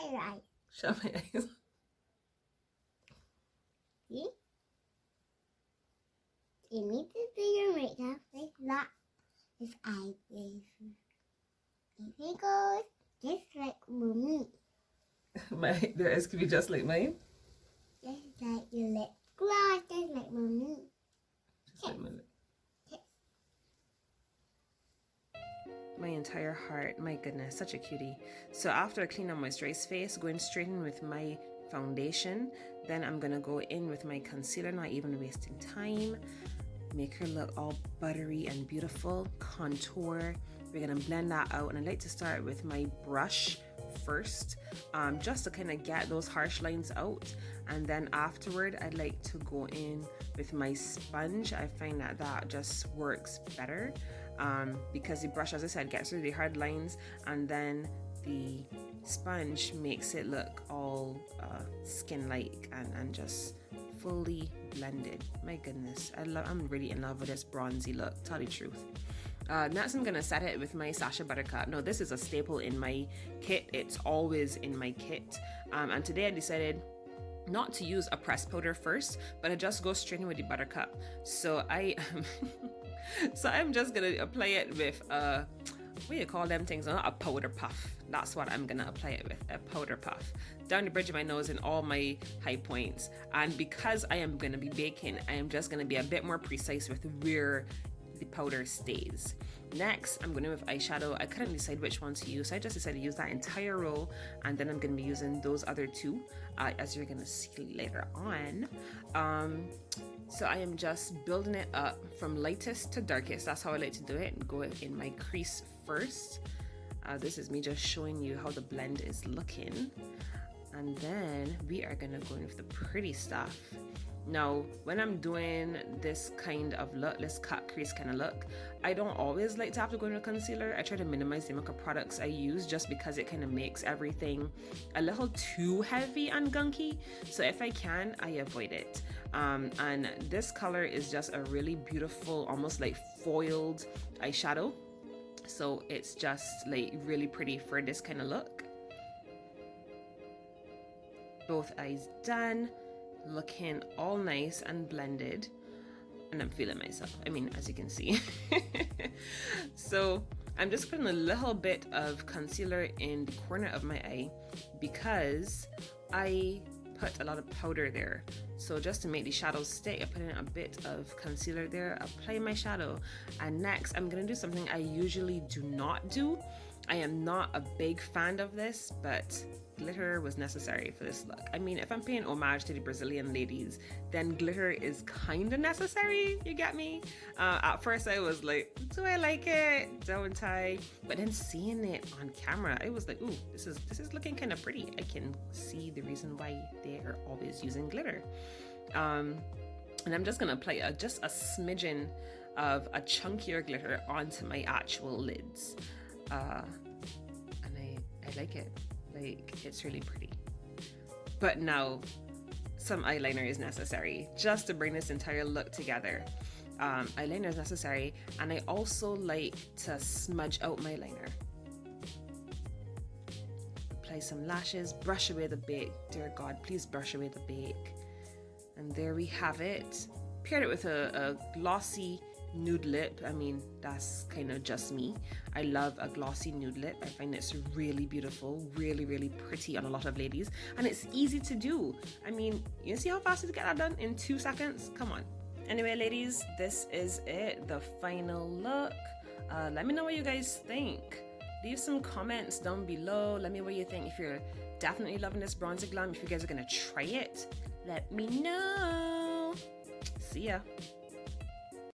your eyes. Show my eyes. See? You need to do your makeup like that. His eyes. If it goes just like mommy. Their eyes could be just like mine. Just like your lip gloss, just like mommy. Just like my lip. My entire heart, my goodness, such a cutie. So after I clean up my moisturized face, going straight in with my foundation, then I'm gonna go in with my concealer, not even wasting time. Make her look all buttery and beautiful. Contour. We're gonna blend that out, and I like to start with my brush first, just to kind of get those harsh lines out, and then afterward I'd like to go in with my sponge. I find that that just works better, because the brush, as I said, gets rid of the hard lines, and then the sponge makes it look all skin-like and just fully blended. My goodness, I'm really in love with this bronzy look, tell the truth. Next I'm gonna set it with my Sacha Buttercup. Now this is a staple in my kit, it's always in my kit, and today I decided not to use a pressed powder first, but I just go straight in with the Buttercup. So I'm just gonna apply it with what do you call them things? Not a powder puff. That's what I'm gonna apply it with, a powder puff. Down the bridge of my nose in all my high points. And because I am gonna be baking, I am just gonna be a bit more precise with where the powder stays. Next, I'm going to with eyeshadow. I couldn't decide which one to use, so I just decided to use that entire row, and then I'm going to be using those other two, as you're going to see later on. So I am just building it up from lightest to darkest. That's how I like to do it. Go in my crease first. This is me just showing you how the blend is looking, and then we are going to go in with the pretty stuff. Now, when I'm doing this kind of look, this cut crease kind of look, I don't always like to have to go in with concealer. I try to minimize the amount of products I use just because it kind of makes everything a little too heavy and gunky. So if I can, I avoid it. And this color is just a really beautiful, almost like foiled eyeshadow. So it's just like really pretty for this kind of look. Both eyes done. Looking all nice and blended, and I'm feeling myself, I mean, as you can see. So I'm just putting a little bit of concealer in the corner of my eye because I put a lot of powder there. So just to make the shadows stay, I put in a bit of concealer there, apply my shadow, and next I'm gonna do something I usually do not do. I am not a big fan of this, but glitter was necessary for this look. I mean, if I'm paying homage to the Brazilian ladies, then glitter is kind of necessary, you get me? At first I was like, do I like it? Don't I? But then seeing it on camera, I was like, ooh, this is looking kind of pretty. I can see the reason why they are always using glitter. And I'm just gonna apply just a smidgen of a chunkier glitter onto my actual lids. And I like it. Like, it's really pretty. But now some eyeliner is necessary just to bring this entire look together. Eyeliner is necessary, and I also like to smudge out my liner. Apply some lashes, brush away the bake. Dear God, please brush away the bake. And there we have it. Paired it with a glossy nude lip. I mean, that's kind of just me. I love a glossy nude lip. I find it's really beautiful, really, really pretty on a lot of ladies, and it's easy to do. I mean, you see how fast you get that done in 2 seconds? Come on. Anyway, ladies, this is it, the final look. Let me know what you guys think. Leave some comments down below. Let me know what you think. If you're definitely loving this bronzer glam, if you guys are gonna try it, let me know. See ya.